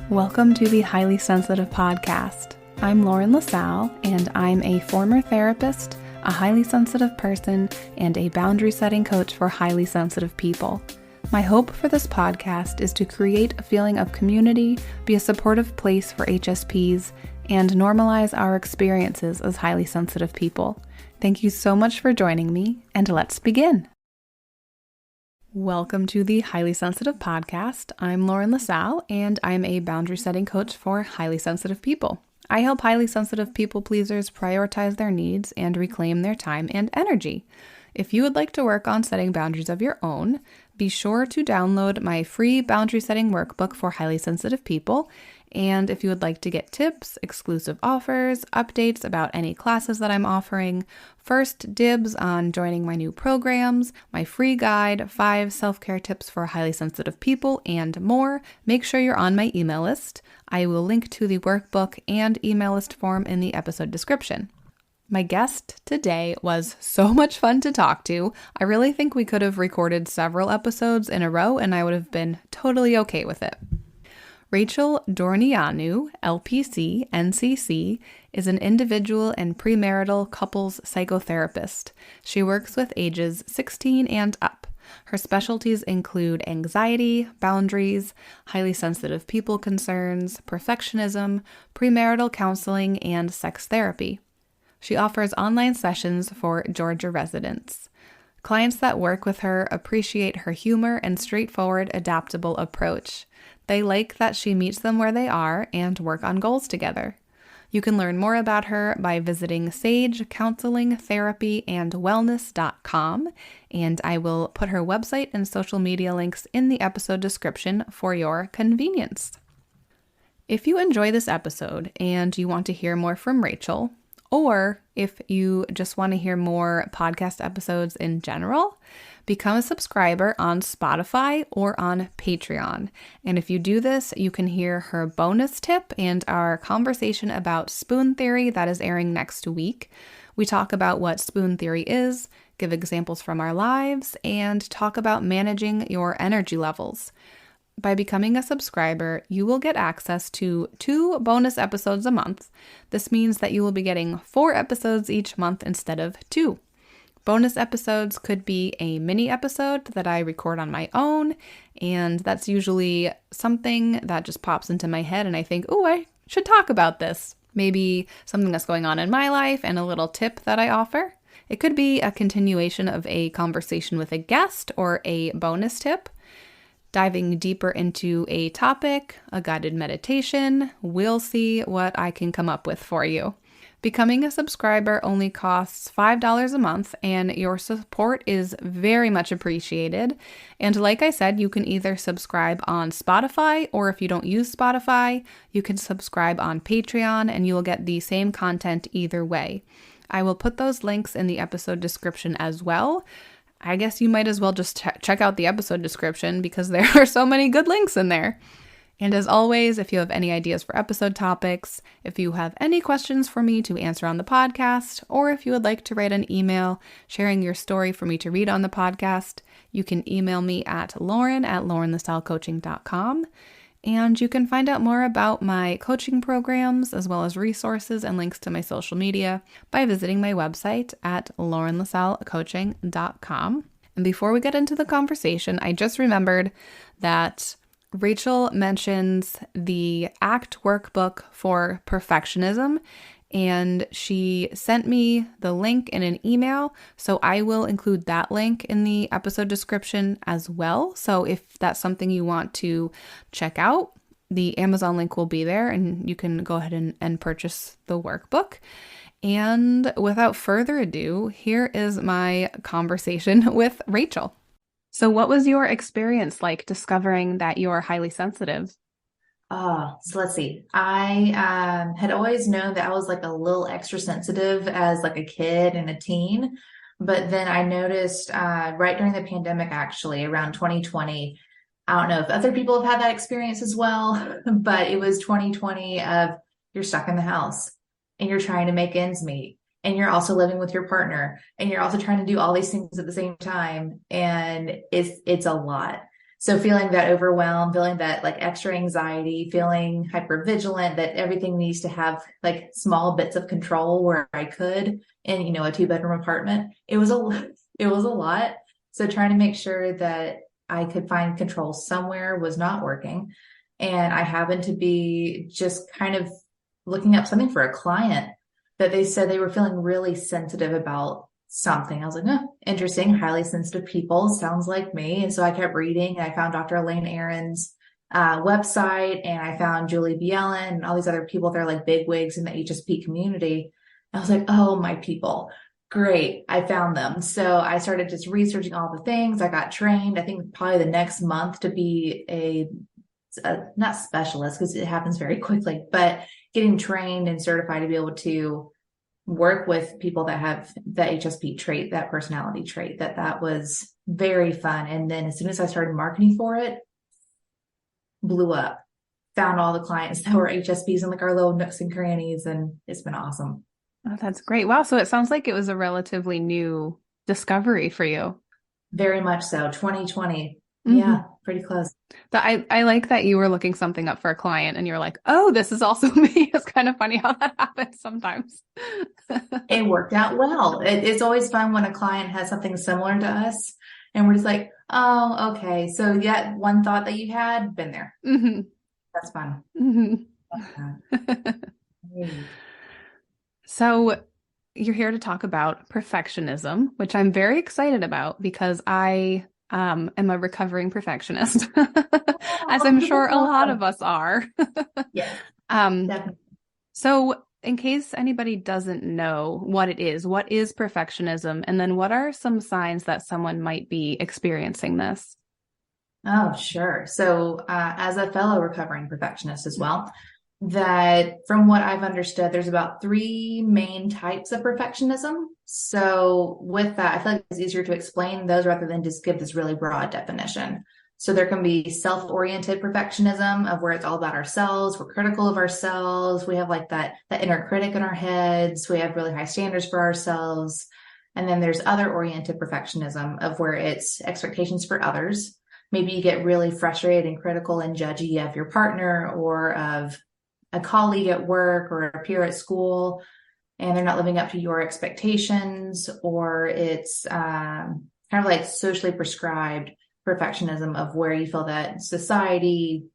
Welcome to the Highly Sensitive Podcast. I'm Lauren LaSalle, and I'm a former therapist, a highly sensitive person, and a boundary-setting coach for highly sensitive people. My hope for this podcast is to create a feeling of community, be a supportive place for HSPs, and normalize our experiences as highly sensitive people. Thank you so much for joining me, and let's begin. Welcome to the Highly Sensitive Podcast. I'm Lauren LaSalle, and I'm a boundary-setting coach for highly sensitive people. I help highly sensitive people pleasers prioritize their needs and reclaim their time and energy. If you would like to work on setting boundaries of your own, be sure to download my free boundary setting workbook for highly sensitive people. And if you would like to get tips, exclusive offers, updates about any classes that I'm offering, first dibs on joining my new programs, my free guide, 5 self-care tips for highly sensitive people, and more, make sure you're on my email list. I will link to the workbook and email list form in the episode description. My guest today was so much fun to talk to. I really think we could have recorded several episodes in a row and I would have been totally okay with it. Rachel Dorneanu, LPC NCC, is an individual and premarital couples psychotherapist. She works with ages 16 and up. Her specialties include anxiety, boundaries, highly sensitive people concerns, perfectionism, premarital counseling, and sex therapy. She offers online sessions for Georgia residents. Clients that work with her appreciate her humor and straightforward, adaptable approach. They like that she meets them where they are and work on goals together. You can learn more about her by visiting sagecounselingtherapyandwellness.com, and I will put her website and social media links in the episode description for your convenience. If you enjoy this episode and you want to hear more from Rachel, or if you just want to hear more podcast episodes in general, become a subscriber on Spotify or on Patreon. And if you do this, you can hear her bonus tip and our conversation about spoon theory that is airing next week. We talk about what spoon theory is, give examples from our lives, and talk about managing your energy levels. By becoming a subscriber, you will get access to 2 bonus episodes a month. This means that you will be getting 4 episodes each month instead of 2. Bonus episodes could be a mini episode that I record on my own, and that's usually something that just pops into my head and I think, oh, I should talk about this. Maybe something that's going on in my life and a little tip that I offer. It could be a continuation of a conversation with a guest or a bonus tip. Diving deeper into a topic, a guided meditation, we'll see what I can come up with for you. Becoming a subscriber only costs $5 a month, and your support is very much appreciated. And like I said, you can either subscribe on Spotify, or if you don't use Spotify, you can subscribe on Patreon, and you will get the same content either way. I will put those links in the episode description as well. I guess you might as well just check out the episode description because there are so many good links in there. And as always, if you have any ideas for episode topics, if you have any questions for me to answer on the podcast, or if you would like to write an email sharing your story for me to read on the podcast, you can email me at lauren@laurenlasallecoaching.com. And you can find out more about my coaching programs, as well as resources and links to my social media by visiting my website at laurenlasallecoaching.com. And before we get into the conversation, I just remembered that Rachel mentions the ACT workbook for perfectionism, and she sent me the link in an email, so I will include that link in the episode description as well. So if that's something you want to check out, the Amazon link will be there, and you can go ahead and purchase the workbook. And without further ado, here is my conversation with Rachel. So what was your experience like discovering that you're highly sensitive? So let's see. I had always known that I was like a little extra sensitive as like a kid and a teen, but then I noticed right during the pandemic, actually around 2020. I don't know if other people have had that experience as well, but it was 2020 of you're stuck in the house and you're trying to make ends meet, and you're also living with your partner, and you're also trying to do all these things at the same time, and it's a lot. So feeling that overwhelm, feeling that like extra anxiety, feeling hypervigilant, that everything needs to have like small bits of control where I could in, a 2-bedroom apartment. It was a lot. So trying to make sure that I could find control somewhere was not working. And I happened to be just kind of looking up something for a client that they said they were feeling really sensitive about something. I was like, oh, interesting. Highly sensitive people. Sounds like me. And so I kept reading and I found Dr. Elaine Aron's website, and I found Julie Bielen and all these other people that are like big wigs in the HSP community. I was like, oh, my people. Great. I found them. So I started just researching all the things. I got trained, I think probably the next month, to be a not specialist because it happens very quickly, but getting trained and certified to be able to work with people that have the HSP trait, that personality trait. That was very fun. And then as soon as I started marketing for it, blew up. Found all the clients that were HSPs in like our little nooks and crannies, and it's been awesome. Oh, that's great. Wow. So it sounds like it was a relatively new discovery for you. Very much so. 2020. Mm-hmm. Yeah, pretty close. I like that you were looking something up for a client and you're like, oh, this is also me. It's kind of funny how that happens sometimes. It worked out well. It's always fun when a client has something similar to us and we're just like, oh, okay. So yeah, one thought that you had, been there. Mm-hmm. That's fun. Mm-hmm. Great. So you're here to talk about perfectionism, which I'm very excited about because I am a recovering perfectionist, as I'm sure a lot of us are. Yes, Um, definitely. so in case anybody doesn't know what is perfectionism? And then what are some signs that someone might be experiencing this? Oh, sure. So, as a fellow recovering perfectionist as well, that from what I've understood, there's about 3 main types of perfectionism. So, with that, I feel like it's easier to explain those rather than just give this really broad definition. So, there can be self-oriented perfectionism, of where it's all about ourselves. We're critical of ourselves. We have like that inner critic in our heads. We have really high standards for ourselves. And then there's other oriented perfectionism, of where it's expectations for others. Maybe you get really frustrated and critical and judgy of your partner or of a colleague at work or a peer at school, and they're not living up to your expectations, or it's kind of like socially prescribed perfectionism, of where you feel that society,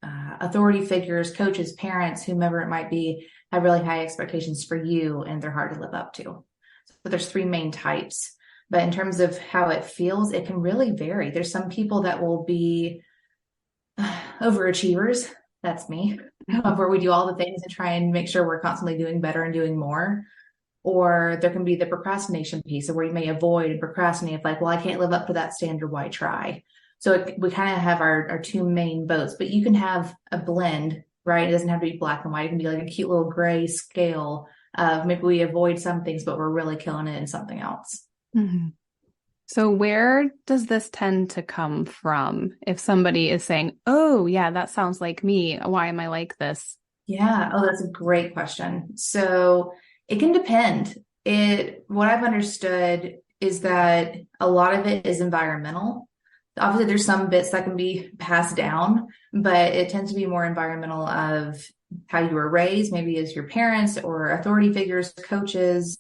authority figures, coaches, parents, whomever it might be, have really high expectations for you and they're hard to live up to. So there's 3 main types. But in terms of how it feels, it can really vary. There's some people that will be overachievers. That's me, where we do all the things and try and make sure we're constantly doing better and doing more. Or there can be the procrastination piece, of where you may avoid and procrastinate, like, well, I can't live up to that standard. Why try? So we kind of have our 2 main boats, but you can have a blend, right? It doesn't have to be black and white. It can be like a cute little gray scale of maybe we avoid some things, but we're really killing it in something else. Mm-hmm. So where does this tend to come from? If somebody is saying, oh, yeah, that sounds like me. Why am I like this? Yeah. Oh, that's a great question. So it can depend. What I've understood is that a lot of it is environmental. Obviously, there's some bits that can be passed down, but it tends to be more environmental, of how you were raised, maybe as your parents or authority figures, coaches.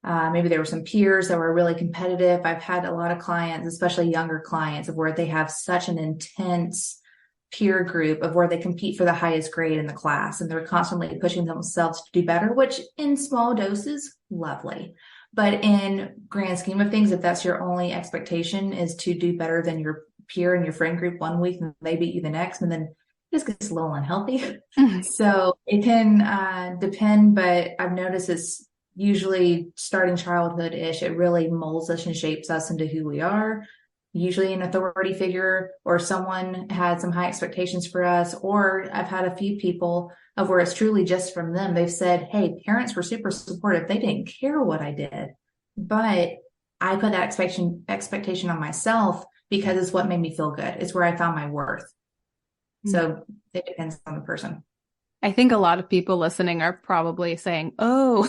Maybe there were some peers that were really competitive. I've had a lot of clients, especially younger clients, of where they have such an intense peer group, of where they compete for the highest grade in the class and they're constantly pushing themselves to do better, which in small doses, lovely. But in grand scheme of things, if that's your only expectation, is to do better than your peer and your friend group one week and they beat you the next, and then it just gets a little unhealthy. So it can depend, but I've noticed it's usually starting childhood-ish. It really molds us and shapes us into who we are. Usually an authority figure or someone had some high expectations for us, or I've had a few people of where it's truly just from them. They've said, hey, parents were super supportive. They didn't care what I did, but I put that expectation on myself because it's what made me feel good. It's where I found my worth. So it depends on the person. I think a lot of people listening are probably saying, oh,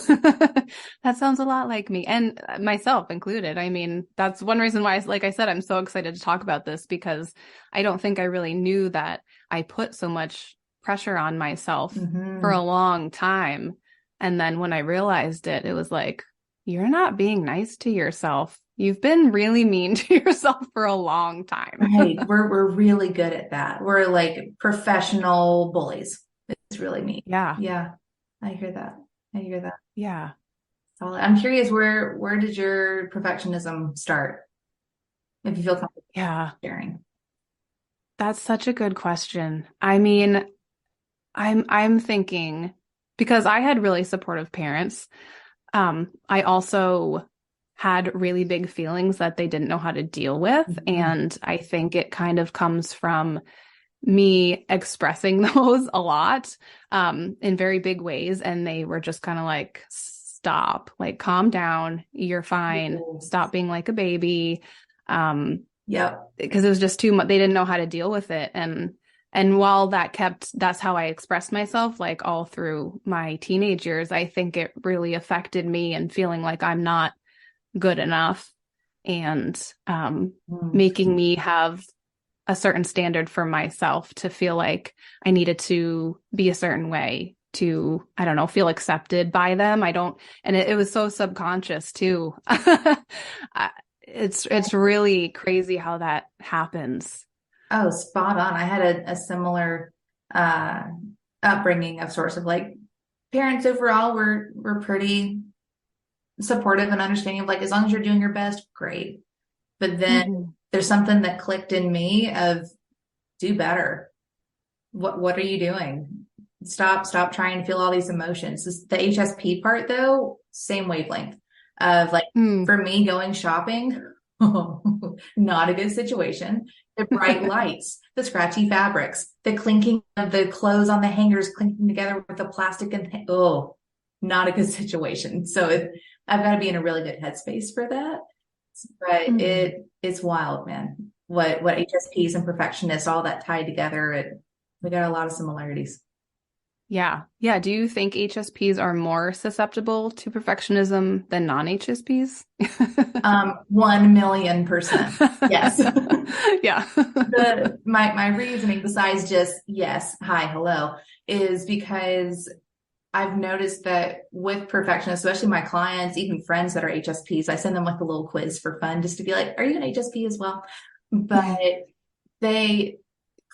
that sounds a lot like me, and myself included. I mean, that's one reason why, like I said, I'm so excited to talk about this because I don't think I really knew that I put so much pressure on myself for Hmm. a long time. And then when I realized it, it was like, you're not being nice to yourself. You've been really mean to yourself for a long time. Right. We're really good at that. We're like professional bullies. It's really neat. Yeah. Yeah, I hear that. I hear that. Yeah. Solid. I'm curious, where did your perfectionism start? If you feel comfortable Yeah. sharing. That's such a good question. I mean, I'm thinking because I had really supportive parents. I also had really big feelings that they didn't know how to deal with, Mhm. and I think it kind of comes from me expressing those a lot, in very big ways, and they were just kind of like, "Stop, like, calm down, you're fine. Ooh. Stop being like a baby." Um, Yep. because it was just too much. They didn't know how to deal with it. And while that's how I expressed myself, like all through my teenage years, I think it really affected me and feeling like I'm not good enough and Mm. making me have a certain standard for myself to feel like I needed to be a certain way to, I don't know, feel accepted by them. I don't, and it was so subconscious too. It's really crazy how that happens. Oh, spot on. I had a similar uh upbringing of sorts of like parents overall were pretty supportive and understanding of like as long as you're doing your best, great. But then Mhm. there's something that clicked in me of do better. What are you doing? Stop trying to feel all these emotions. The HSP part though, same wavelength of like Mm. for me going shopping, not a good situation. The bright lights, the scratchy fabrics, the clinking of the clothes on the hangers clinking together with the plastic and oh, not a good situation. So I've got to be in a really good headspace for that. But Mhm. it's wild, man. What HSPs and perfectionists all that tied together. We got a lot of similarities. Yeah. Yeah. Do you think HSPs are more susceptible to perfectionism than non-HSPs? 1,000,000%. Yes. Yeah. My reasoning besides just yes, hi, hello, is because I've noticed that with perfectionists, especially my clients, even friends that are HSPs, I send them like a little quiz for fun just to be like, are you an HSP as well? But they,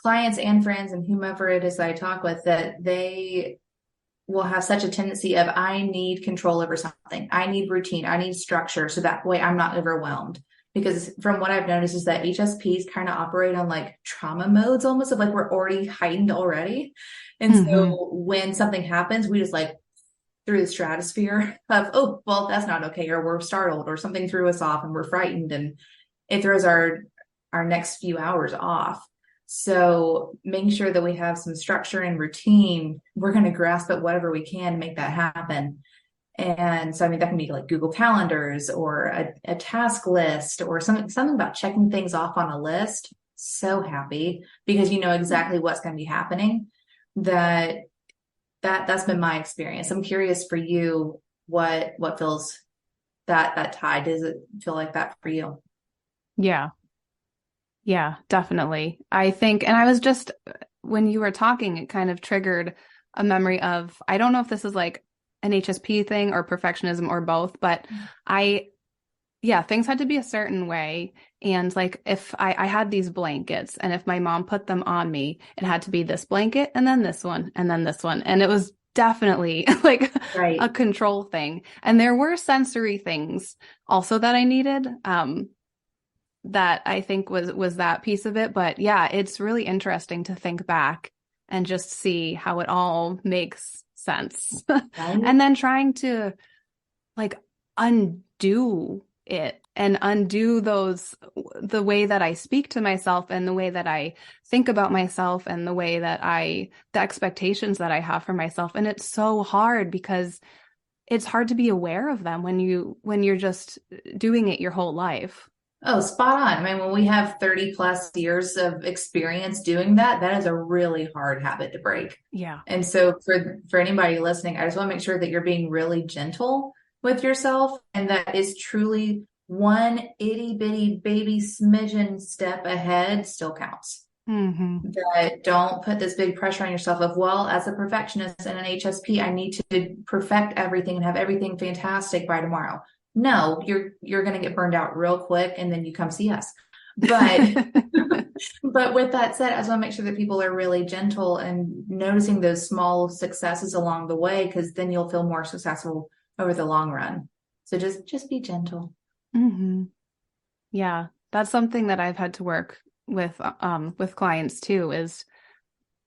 clients and friends and whomever it is that I talk with, that they will have such a tendency of, I need control over something. I need routine. I need structure. So that way I'm not overwhelmed. Because from what I've noticed is that HSPs kind of operate on like trauma modes almost of like we're already heightened already. And Hmm. so when something happens, we just like through the stratosphere of, oh, well, that's not okay. Or we're startled or something threw us off and we're frightened. And it throws our next few hours off. So making sure that we have some structure and routine, we're going to grasp at whatever we can to make that happen. And so, I mean, that can be like Google Calendars or a task list or something about checking things off on a list. So happy because you know exactly what's going to be happening. That's been my experience. I'm curious for you, what feels that tie? Does it feel like that for you? Yeah. Yeah, definitely. I think, and I was just, when you were talking, it kind of triggered a memory of, I don't know if this is like an HSP thing or perfectionism or both, but I, yeah, things had to be a certain way. And like if I had these blankets and if my mom put them on me, it had to be this blanket and then this one and then this one. And it was definitely like a Right. control thing. And there were sensory things also that I needed. That I think was that piece of it. But yeah, it's really interesting to think back and just see how it all makes sense. Right. And then trying to like undo it and undo the way that I speak to myself and the way that I think about myself and the way that the expectations that I have for myself. And it's so hard because it's hard to be aware of them when you're just doing it your whole life. Oh, spot on. I mean, when we have 30 plus years of experience doing that, that is a really hard habit to break. Yeah. And so for anybody listening, I just want to make sure that you're being really gentle with yourself and that is truly one itty bitty baby smidgen step ahead still counts. Mm-hmm. That don't put this big pressure on yourself of, well, as a perfectionist and an HSP, I need to perfect everything and have everything fantastic by tomorrow. No, you're going to get burned out real quick and then you come see us. But but with that said, I just want to make sure that people are really gentle and noticing those small successes along the way, because then you'll feel more successful over the long run. So just be gentle. Mm-hmm. Yeah, that's something that I've had to work with clients too, is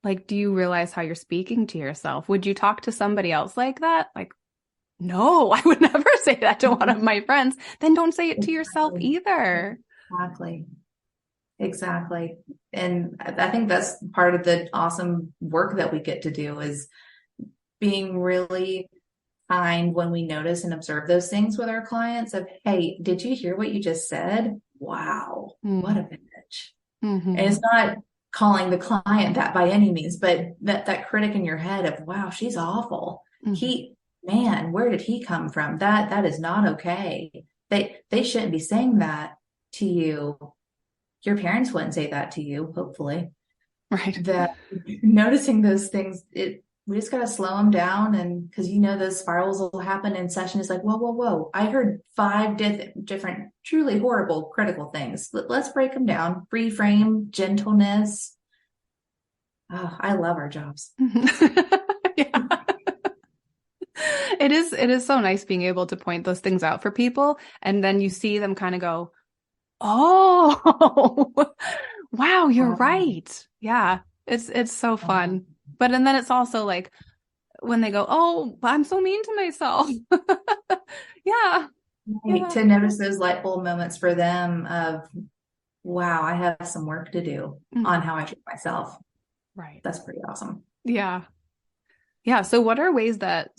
like, do you realize how you're speaking to yourself? Would you talk to somebody else like that? Like, no, I would never say that to one of my friends. Then don't say it to yourself Exactly. either. Exactly. Exactly. And I think that's part of the awesome work that we get to do is being really kind when we notice and observe those things with our clients of, hey, did you hear what you just said? Wow, what a bitch. And Mm-hmm. it's not calling the client that by any means, but that critic in your head of, wow, she's awful. Mm-hmm. Man, where did he come from? That is not okay. They shouldn't be saying that to you. Your parents wouldn't say that to you, hopefully. Right. That noticing those things, we just got to slow them down. And because those spirals will happen in session, is like, whoa, whoa, whoa. I heard five different, truly horrible, critical things. Let's break them down. Reframe, gentleness. Oh, I love our jobs. Yeah. It is so nice being able to point those things out for people, and then you see them kind of go, oh, wow, you're Um, right. Yeah. It's so um, fun. But and then it's also like when they go, oh, I'm so mean to myself. Yeah. right, Yeah. to notice those light bulb moments for them of, wow, I have some work to do on Mhm. how I treat myself. Right. That's pretty awesome. Yeah. Yeah. So what are ways that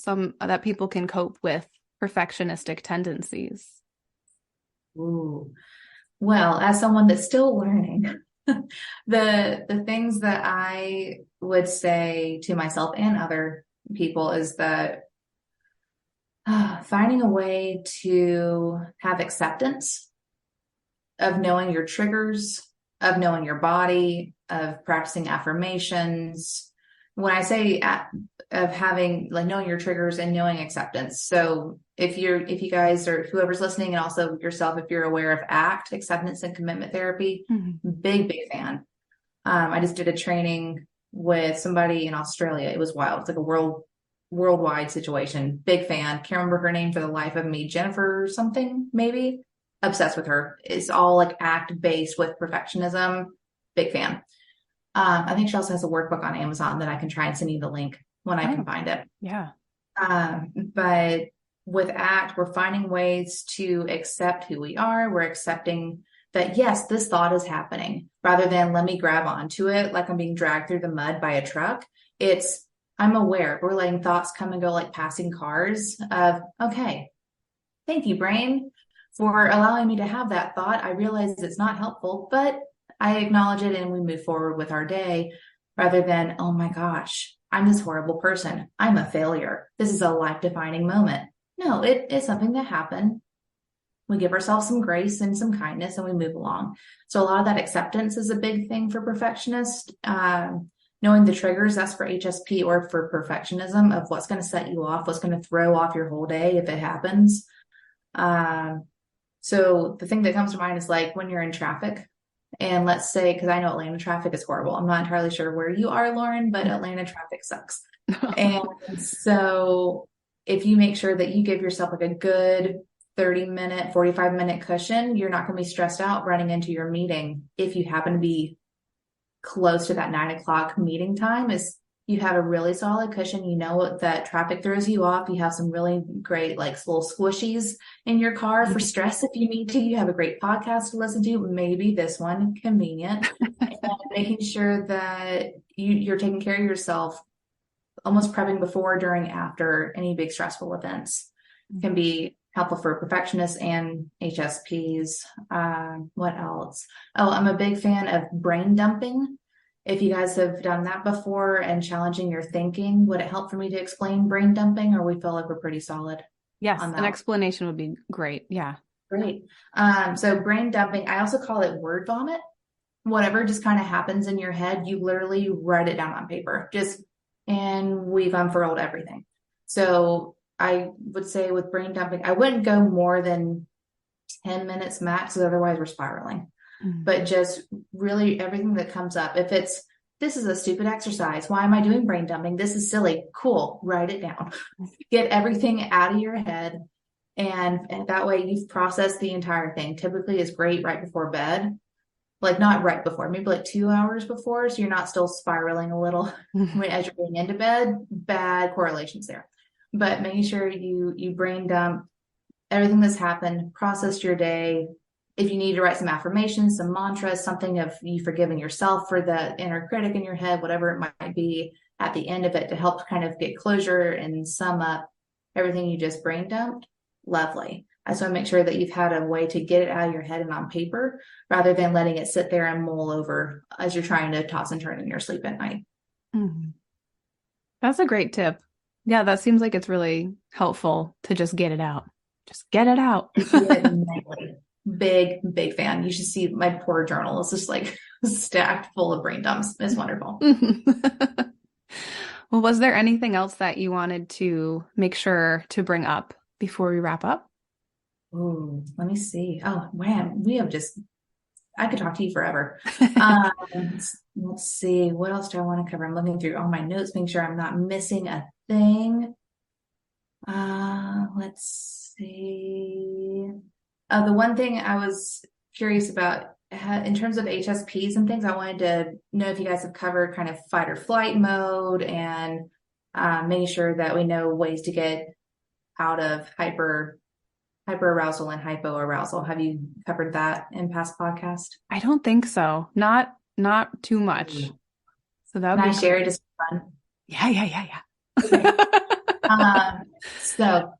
people can cope with perfectionistic tendencies? Ooh. Well, as someone that's still learning, the things that I would say to myself and other people is that finding a way to have acceptance of knowing your triggers, of knowing your body, of practicing affirmations. When I say of having like knowing your triggers and knowing acceptance. So if you guys or whoever's listening and also yourself, if you're aware of ACT, acceptance and commitment therapy, Mhm. big fan. I just did a training with somebody in Australia. It was wild. It's like a worldwide situation. Big fan. Can't remember her name for the life of me. Jennifer something, maybe. Obsessed with her. It's all like ACT based with perfectionism. Big fan. I think she also has a workbook on Amazon that I can try and send you the link when I can Oh, find it. yeah. But with ACT, we're finding ways to accept who we are. We're accepting that, yes, this thought is happening rather than let me grab onto it like I'm being dragged through the mud by a truck. It's, I'm aware. We're letting thoughts come and go like passing cars of, okay, thank you, brain, for allowing me to have that thought. I realize it's not helpful, but I acknowledge it and we move forward with our day rather than, oh my gosh, I'm this horrible person. I'm a failure. This is a life defining moment. No, it is something that happened. We give ourselves some grace and some kindness and we move along. So a lot of that acceptance is a big thing for perfectionists. Knowing the triggers, that's for HSP or for perfectionism of what's going to set you off, what's going to throw off your whole day if it happens. Um, so the thing that comes to mind is like when you're in traffic, and let's say, because I know Atlanta traffic is horrible. I'm not entirely sure where you are, Lauren, but Atlanta traffic sucks. And so if you make sure that you give yourself like a good 30-minute, 45-minute cushion, you're not going to be stressed out running into your meeting if you happen to be close to that 9 o'clock meeting time. Is you have a really solid cushion. You know that traffic throws you off. You have some really great, like little squishies in your car for stress if you need to. You have a great podcast to listen to, maybe this one convenient, and making sure that you're taking care of yourself, almost prepping before, during, after any big stressful events can be helpful for perfectionists and HSPs. What else? Oh, I'm a big fan of brain dumping. If you guys have done that before and challenging your thinking, would it help for me to explain brain dumping, or we feel like we're pretty solid Yes, on an that? explanation would be great. Yeah. Great. So brain dumping, I also call it word vomit. Whatever just kind of happens in your head, you literally write it down on paper. And we've unfurled everything. So I would say with brain dumping, I wouldn't go more than 10 minutes max, because otherwise we're spiraling. But just really everything that comes up. If it's, this is a stupid exercise. Why am I doing brain dumping? This is silly. Cool. Write it down. Get everything out of your head. And that way you've processed the entire thing. Typically is great right before bed. Like not right before, maybe like 2 hours before. So you're not still spiraling a little as you're going into bed. Bad correlations there. But making sure you brain dump everything that's happened, processed your day. If you need to write some affirmations, some mantras, something of you forgiving yourself for the inner critic in your head, whatever it might be at the end of it to help kind of get closure and sum up everything you just brain dumped. Lovely. I just want to make sure that you've had a way to get it out of your head and on paper rather than letting it sit there and mull over as you're trying to toss and turn in your sleep at night. That's a great tip. Yeah, that seems like it's really helpful to just get it out. Just get it out. Big, big fan. You should see my poor journal. It's just like stacked full of brain dumps. It's wonderful. Well, was there anything else that you wanted to make sure to bring up before we wrap up? Ooh, let me see. Oh, man, I could talk to you forever. Let's see. What else do I want to cover? I'm looking through all my notes, making sure I'm not missing a thing. Let's see. The one thing I was curious about in terms of HSPs and things, I wanted to know if you guys have covered kind of fight or flight mode and making sure that we know ways to get out of hyperarousal and hypoarousal. Have you covered that in past podcasts? I don't think so. Not too much. So that would Can be I share it as fun? Yeah. Okay. So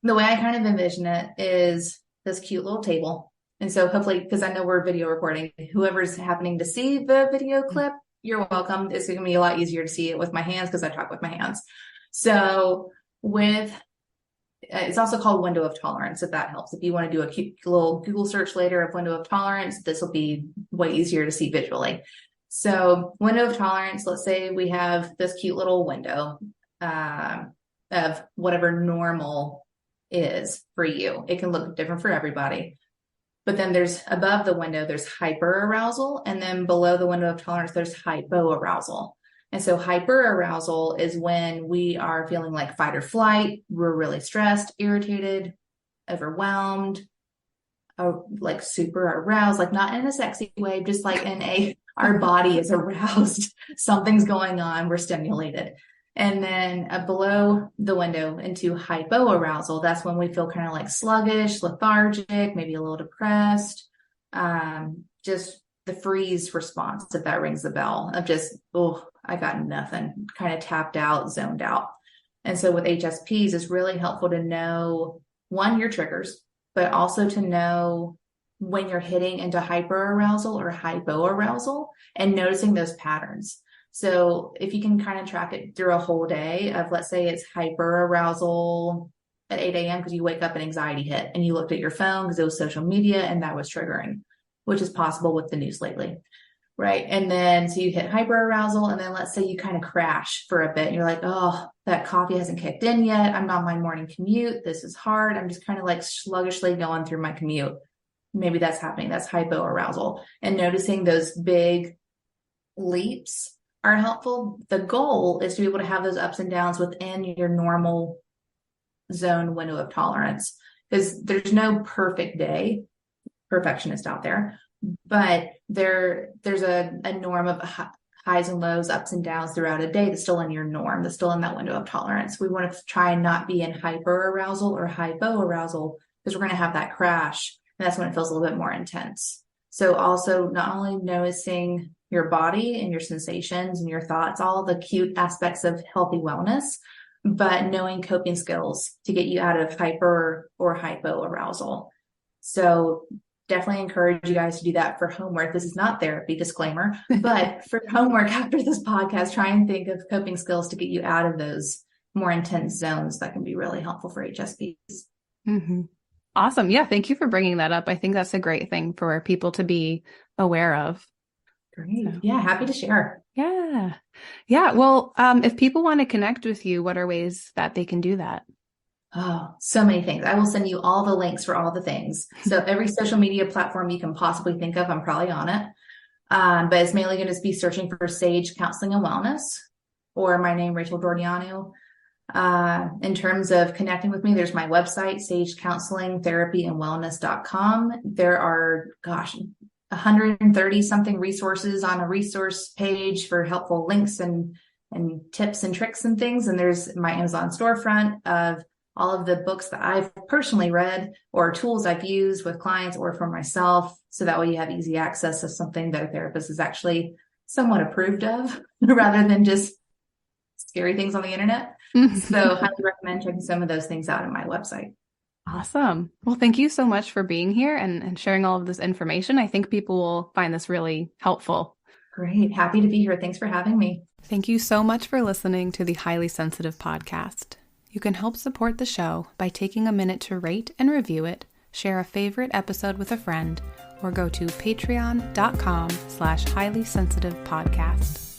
the way I kind of envision it is this cute little table. And so hopefully, because I know we're video recording, whoever's happening to see the video clip, you're welcome. It's going to be a lot easier to see it with my hands because I talk with my hands. So it's also called window of tolerance, if that helps. If you want to do a cute little Google search later of window of tolerance, this will be way easier to see visually. So window of tolerance, let's say we have this cute little window of whatever normal is for you. It can look different for everybody. But then there's above the window, there's hyperarousal. And then below the window of tolerance, there's hypoarousal. And so hyperarousal is when we are feeling like fight or flight. We're really stressed, irritated, overwhelmed, like super aroused, like not in a sexy way, just like our body is aroused. Something's going on. We're stimulated. And then below the window into hypoarousal, that's when we feel kind of like sluggish, lethargic, maybe a little depressed, just the freeze response, if that rings the bell, of just, oh, I got nothing, kind of tapped out, zoned out. And so with HSPs, it's really helpful to know, one, your triggers, but also to know when you're hitting into hyperarousal or hypoarousal and noticing those patterns. So if you can kind of track it through a whole day of, let's say it's hyperarousal at 8 a.m. because you wake up and anxiety hit and you looked at your phone because it was social media and that was triggering, which is possible with the news lately, right? And then so you hit hyperarousal and then let's say you kind of crash for a bit and you're like, oh, that coffee hasn't kicked in yet. I'm on my morning commute. This is hard. I'm just kind of like sluggishly going through my commute. Maybe that's happening. That's hypoarousal. And noticing those big leaps are helpful. The goal is to be able to have those ups and downs within your normal zone window of tolerance, because there's no perfect day, perfectionist out there, but there's a norm of highs and lows, ups and downs throughout a day that's still in your norm, that's still in that window of tolerance. We want to try and not be in hyperarousal or hypoarousal because we're going to have that crash, and that's when it feels a little bit more intense. So also not only noticing your body and your sensations and your thoughts, all the cute aspects of healthy wellness, but knowing coping skills to get you out of hyper or hypo arousal. So definitely encourage you guys to do that for homework. This is not therapy, disclaimer, but for homework after this podcast, try and think of coping skills to get you out of those more intense zones that can be really helpful for HSPs. Mm-hmm. Awesome. Yeah. Thank you for bringing that up. I think that's a great thing for people to be aware of. Great. So, yeah. Happy to share. Yeah. Yeah. Well, if people want to connect with you, what are ways that they can do that? Oh, so many things. I will send you all the links for all the things. So every social media platform you can possibly think of, I'm probably on it. But it's mainly going to be searching for Sage Counseling and Wellness or my name, Rachel Dorneanu. In terms of connecting with me, there's my website, sagecounselingtherapyandwellness.com. There are, 130 something resources on a resource page for helpful links and tips and tricks and things. And there's my Amazon storefront of all of the books that I've personally read or tools I've used with clients or for myself. So that way you have easy access to something that a therapist is actually somewhat approved of rather than just scary things on the internet. So highly recommend checking some of those things out on my website. Awesome. Well, thank you so much for being here and sharing all of this information. I think people will find this really helpful. Great. Happy to be here. Thanks for having me. Thank you so much for listening to the Highly Sensitive podcast. You can help support the show by taking a minute to rate and review it, share a favorite episode with a friend, or go to patreon.com/highlysensitivepodcast.